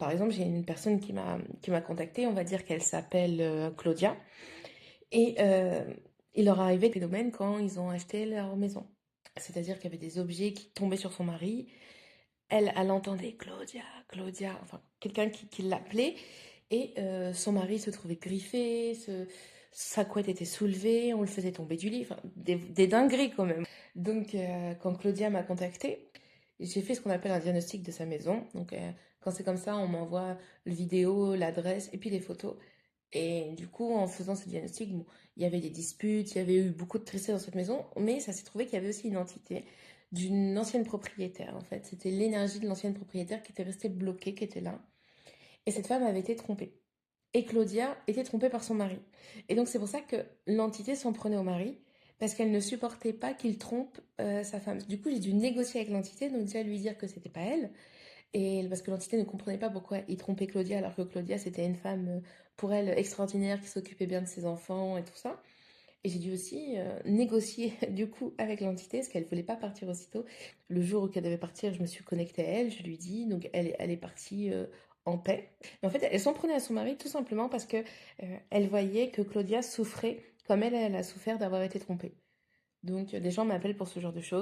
Par exemple, j'ai une personne qui m'a contactée, on va dire qu'elle s'appelle Claudia, et il leur est arrivé des phénomènes quand ils ont acheté leur maison. C'est-à-dire qu'il y avait des objets qui tombaient sur son mari. Elle entendait Claudia, Claudia, enfin quelqu'un qui l'appelait, et son mari se trouvait griffé, sa couette était soulevée, on le faisait tomber du lit, enfin des dingueries quand même. Donc quand Claudia m'a contactée, j'ai fait ce qu'on appelle un diagnostic de sa maison. Donc quand c'est comme ça, on m'envoie le vidéo, l'adresse et puis les photos. Et du coup, en faisant ce diagnostic, bon, il y avait des disputes, il y avait eu beaucoup de tristesse dans cette maison, mais ça s'est trouvé qu'il y avait aussi une entité d'une ancienne propriétaire, en fait. C'était l'énergie de l'ancienne propriétaire qui était restée bloquée, qui était là. Et cette femme avait été trompée. Et Claudia était trompée par son mari. Et donc c'est pour ça que l'entité s'en prenait au mari, parce qu'elle ne supportait pas qu'il trompe sa femme. Du coup, j'ai dû négocier avec l'entité, donc déjà lui dire que c'était pas elle, et parce que l'entité ne comprenait pas pourquoi il trompait Claudia, alors que Claudia, c'était une femme, pour elle, extraordinaire, qui s'occupait bien de ses enfants et tout ça. Et j'ai dû aussi négocier, du coup, avec l'entité, parce qu'elle ne voulait pas partir aussitôt. Le jour où elle devait partir, je me suis connectée à elle, je lui dis, donc elle est partie en paix. Mais en fait, elle s'en prenait à son mari tout simplement parce que elle voyait que Claudia souffrait comme elle a souffert d'avoir été trompée. Donc, des gens m'appellent pour ce genre de choses.